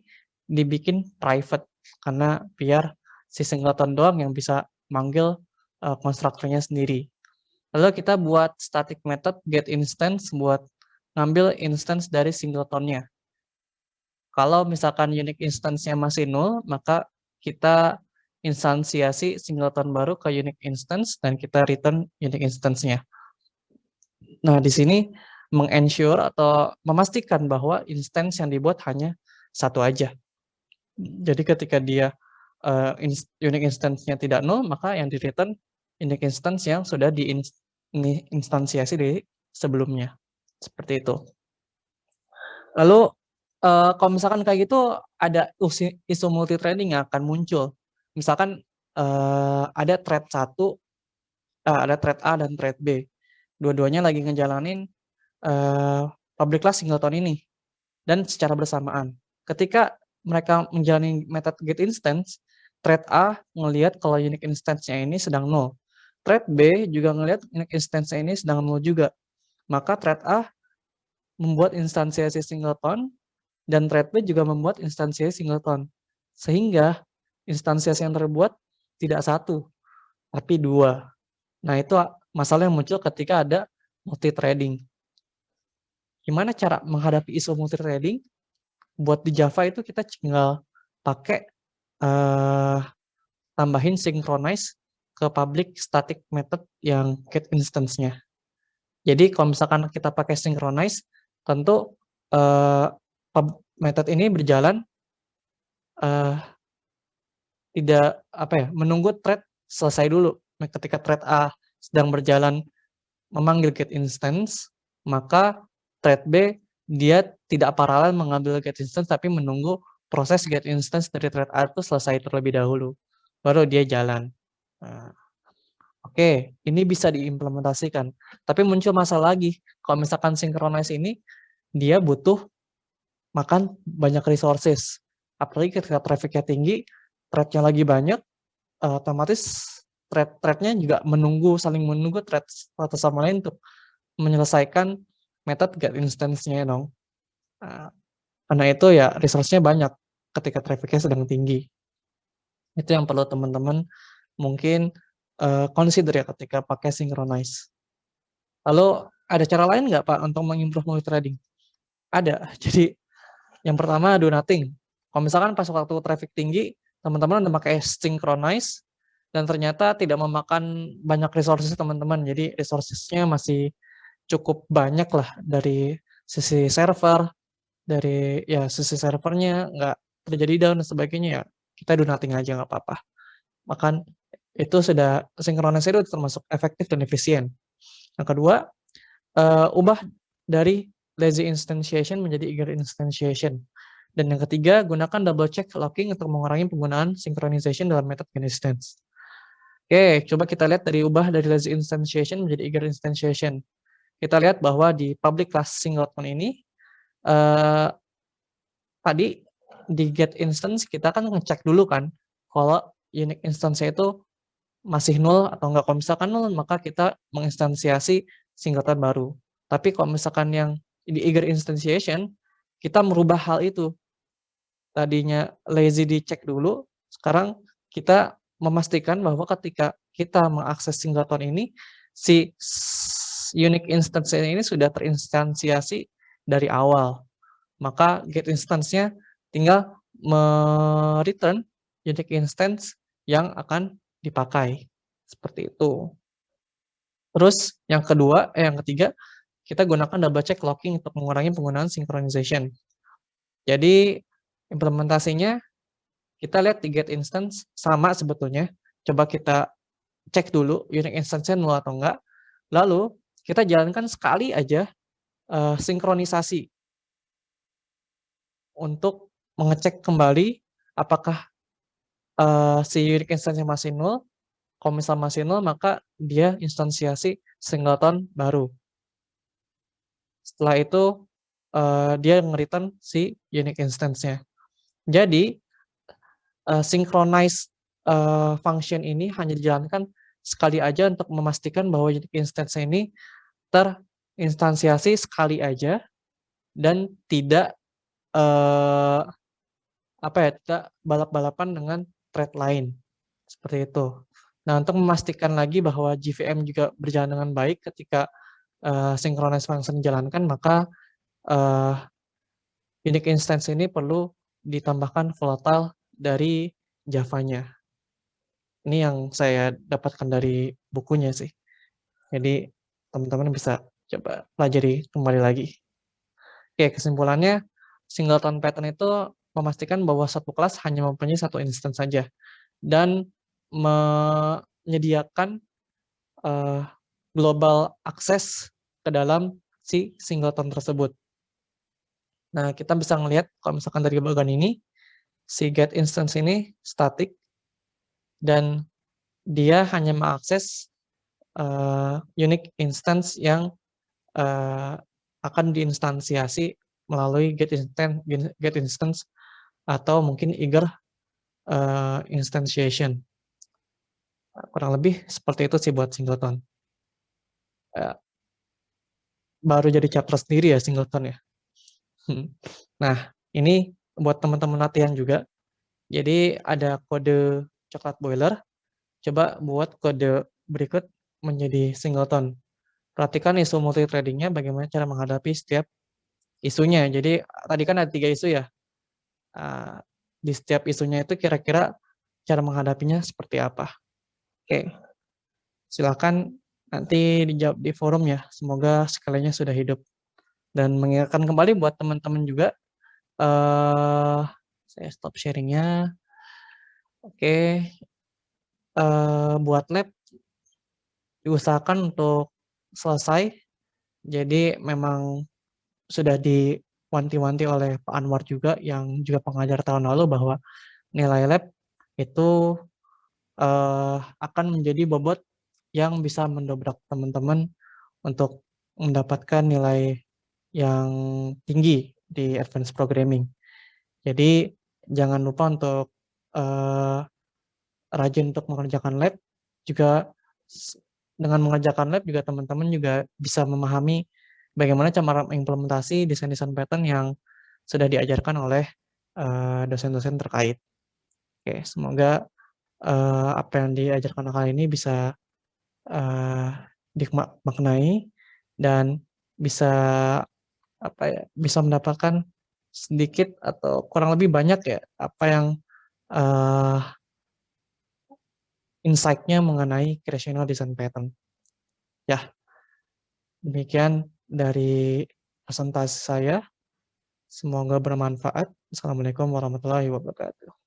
dibikin private, karena biar si singleton doang yang bisa manggil constructor-nya sendiri. Lalu kita buat static method get instance buat ngambil instance dari singleton-nya. Kalau misalkan unique instance-nya masih 0, maka kita instansiasi singleton baru ke unique instance dan kita return unique instance-nya. Nah, di sini meng-ensure atau memastikan bahwa instance yang dibuat hanya satu aja. Jadi ketika dia unique instance-nya tidak 0, maka yang di-return unique instance yang sudah diinstansiasi dari sebelumnya. Seperti itu. Lalu kalau misalkan kayak gitu ada isu multithreading yang akan muncul. Misalkan ada thread 1, ada thread A dan thread B. Dua-duanya lagi ngejalanin public class singleton ini dan secara bersamaan. Ketika mereka menjalani metode get instance, thread A ngelihat kalau unique instance-nya ini sedang 0. Thread B juga ngelihat unique instance-nya ini sedang 0 juga. Maka thread A membuat instansiasi singleton dan thread B juga membuat instansiasi singleton. Sehingga instansiasi yang terbuat tidak satu, tapi 2. Nah, itu masalah yang muncul ketika ada multi-threading. Gimana cara menghadapi isu multi-threading? Buat di Java itu kita tinggal pakai tambahin synchronize ke public static method yang get instance-nya. Jadi kalau misalkan kita pakai synchronize, tentu method ini berjalan tidak menunggu thread selesai dulu. Nah, ketika thread A sedang berjalan memanggil get instance, maka thread B dia tidak paralel mengambil get instance tapi menunggu proses get instance dari thread A itu selesai terlebih dahulu, baru dia jalan. Nah, oke, ini bisa diimplementasikan. Tapi muncul masalah lagi, kalau misalkan synchronize ini dia butuh makan banyak resources. Apalagi ketika traffic-nya tinggi, thread-nya lagi banyak, otomatis thread-nya juga saling menunggu thread satu sama lain untuk menyelesaikan method get instance-nya dong. Karena itu ya resource-nya banyak ketika traffic-nya sedang tinggi. Itu yang perlu teman-teman mungkin consider ya ketika pakai synchronize. Lalu ada cara lain nggak Pak untuk mengimprove multithreading? Ada. Jadi yang pertama do nothing. Kalau misalkan pas waktu traffic tinggi, teman-teman udah pakai synchronize dan ternyata tidak memakan banyak resources teman-teman. Jadi resources-nya masih cukup banyak lah dari sisi server, dari ya sisi servernya nggak terjadi down dan sebagainya, ya kita do nothing aja nggak apa-apa. Makan itu sudah synchronize itu termasuk efektif dan efisien. Yang kedua, ubah dari lazy instantiation menjadi eager instantiation. Dan yang ketiga, gunakan double check locking untuk mengurangi penggunaan synchronization dalam method get instance. Oke, coba kita lihat dari ubah dari lazy instantiation menjadi eager instantiation. Kita lihat bahwa di public class singleton ini tadi di get instance kita kan ngecek dulu kan kalau unique instance-nya itu masih 0 atau enggak. Kalau misalkan 0, maka kita menginstansiasi singleton baru. Tapi kalau misalkan yang di eager instantiation, kita merubah hal itu. Tadinya lazy dicek dulu, sekarang kita memastikan bahwa ketika kita mengakses singleton ini, si unique instance ini sudah terinstansiasi dari awal. Maka get instance-nya tinggal return unique instance yang akan dipakai. Seperti itu. Terus yang ketiga, kita gunakan double check locking untuk mengurangi penggunaan synchronization. Jadi implementasinya kita lihat di get instance sama sebetulnya. Coba kita cek dulu unique instance-nya 0 atau enggak. Lalu kita jalankan sekali aja sinkronisasi untuk mengecek kembali apakah si unique instance-nya masih 0. Kalau misal masih 0, maka dia instansiasi singleton baru. Setelah itu dia nge-return si unique instance-nya. Jadi synchronize function ini hanya dijalankan sekali aja untuk memastikan bahwa unique instance ini terinstansiasi sekali aja dan tidak tidak balap-balapan dengan thread lain. Seperti itu. Nah, untuk memastikan lagi bahwa JVM juga berjalan dengan baik ketika synchronize function dijalankan, maka unique instance ini perlu ditambahkan volatile dari Java-nya. Ini yang saya dapatkan dari bukunya sih. Jadi teman-teman bisa coba pelajari kembali lagi. Oke, kesimpulannya singleton pattern itu memastikan bahwa satu kelas hanya mempunyai satu instance saja dan menyediakan global access ke dalam si singleton tersebut. Nah, kita bisa melihat kalau misalkan dari bagian ini, si get instance ini static dan dia hanya mengakses unique instance yang akan diinstansiasi melalui get instance atau mungkin eager instantiation. Kurang lebih seperti itu sih buat singleton. Baru jadi chapter sendiri ya singleton ya. Nah, ini buat teman-teman latihan juga. Jadi ada kode coklat boiler. Coba buat kode berikut menjadi singleton. Perhatikan isu multithreadingnya, bagaimana cara menghadapi setiap isunya. Jadi tadi kan ada 3 isu ya. Di setiap isunya itu kira-kira cara menghadapinya seperti apa. Oke, silakan nanti dijawab di forum ya. Semoga sekaliannya sudah hidup. Dan mengingatkan kembali buat teman-teman juga, saya stop sharingnya. Oke, buat lab diusahakan untuk selesai. Jadi memang sudah diwanti-wanti oleh Pak Anwar juga, yang juga pengajar tahun lalu, bahwa nilai lab itu akan menjadi bobot yang bisa mendobrak teman-teman untuk mendapatkan nilai yang tinggi di advance programming. Jadi jangan lupa untuk rajin untuk mengerjakan lab. Juga dengan mengerjakan lab juga teman-teman juga bisa memahami bagaimana cara mengimplementasi desain-desain pattern yang sudah diajarkan oleh dosen-dosen terkait. Oke, semoga apa yang diajarkan kali ini bisa dimaknai dan bisa bisa mendapatkan sedikit atau kurang lebih banyak ya apa yang insight-nya mengenai creational design pattern. Ya, demikian dari presentasi saya. Semoga bermanfaat. Assalamualaikum warahmatullahi wabarakatuh.